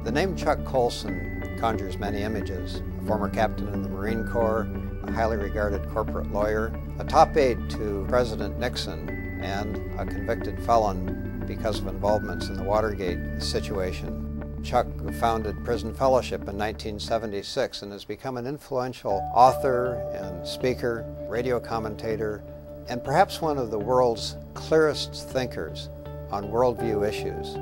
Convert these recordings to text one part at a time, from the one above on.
The name Chuck Colson conjures many images. A former captain in the Marine Corps, a highly regarded corporate lawyer, a top aide to President Nixon, and a convicted felon because of involvements in the Watergate situation. Chuck founded Prison Fellowship in 1976 and has become an influential author and speaker, radio commentator, and perhaps one of the world's clearest thinkers on worldview issues.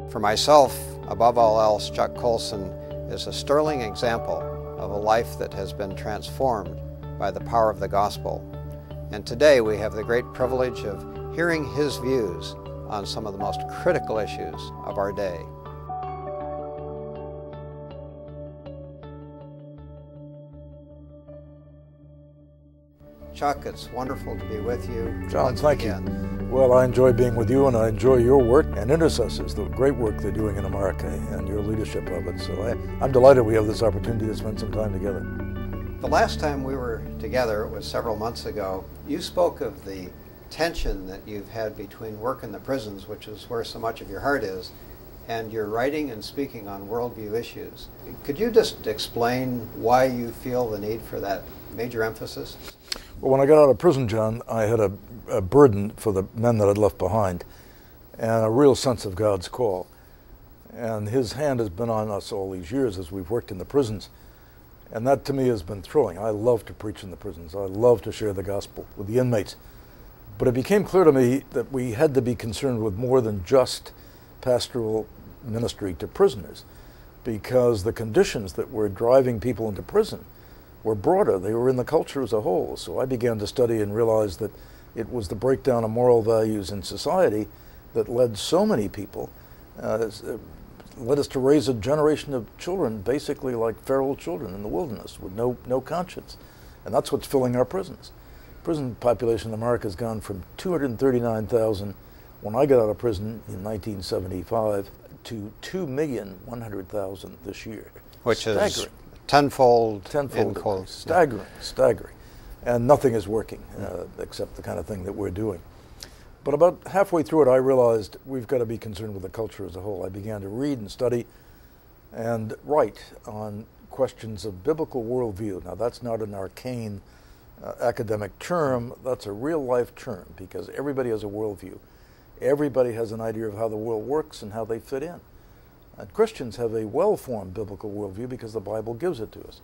For myself, above all else, Chuck Colson is a sterling example of a life that has been transformed by the power of the gospel. And today we have the great privilege of hearing his views on some of the most critical issues of our day. Chuck, it's wonderful to be with you. John, thank you. Well, I enjoy being with you, and I enjoy your work and Intercessors, the great work they're doing in America and your leadership of it. So I'm delighted we have this opportunity to spend some time together. The last time we were together, it was several months ago, you spoke of the tension that you've had between work in the prisons, which is where so much of your heart is, and your writing and speaking on worldview issues. Could you just explain why you feel the need for that major emphasis? Well, when I got out of prison, John, I had a burden for the men that I'd left behind and a real sense of God's call. And His hand has been on us all these years as we've worked in the prisons. And that to me has been thrilling. I love to preach in the prisons. I love to share the gospel with the inmates. But it became clear to me that we had to be concerned with more than just pastoral ministry to prisoners, because the conditions that were driving people into prison were broader. They were in the culture as a whole. So I began to study and realize that it was the breakdown of moral values in society that led so many people, led us to raise a generation of children basically like feral children in the wilderness with no conscience. And that's what's filling our prisons. Prison population in America has gone from 239,000 when I got out of prison in 1975 to 2,100,000 this year. Which staggering. Is tenfold increase. Staggering. And nothing is working except the kind of thing that we're doing. But about halfway through it, I realized we've got to be concerned with the culture as a whole. I began to read and study and write on questions of biblical worldview. Now, that's not an arcane academic term. That's a real-life term, because everybody has a worldview. Everybody has an idea of how the world works and how they fit in. And Christians have a well-formed biblical worldview because the Bible gives it to us.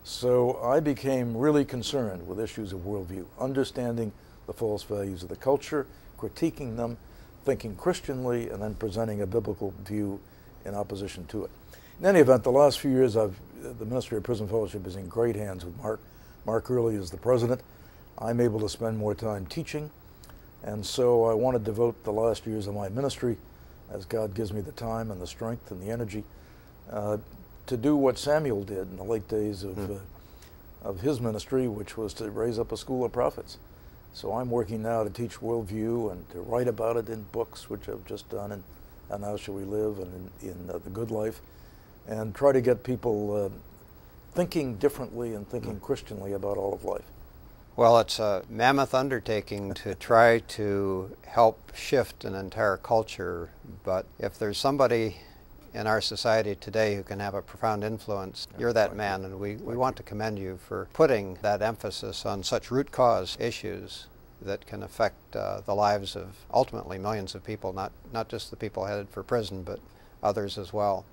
So I became really concerned with issues of worldview, understanding the false values of the culture, critiquing them, thinking Christianly, and then presenting a biblical view in opposition to it. In any event, the last few years, the Ministry of Prison Fellowship is in great hands with Mark. Mark Earley is the president. I'm able to spend more time teaching, and so I want to devote the last years of my ministry, as God gives me the time and the strength and the energy, to do what Samuel did in the late days of his ministry, which was to raise up a school of prophets. So I'm working now to teach worldview and to write about it in books, which I've just done in And How Shall We Live and in The Good Life, and try to get people thinking differently and thinking Christianly about all of life. Well, it's a mammoth undertaking to try to help shift an entire culture, but if there's somebody in our society today who can have a profound influence, you're that man, and we want to commend you for putting that emphasis on such root cause issues that can affect the lives of ultimately millions of people, not just the people headed for prison, but others as well.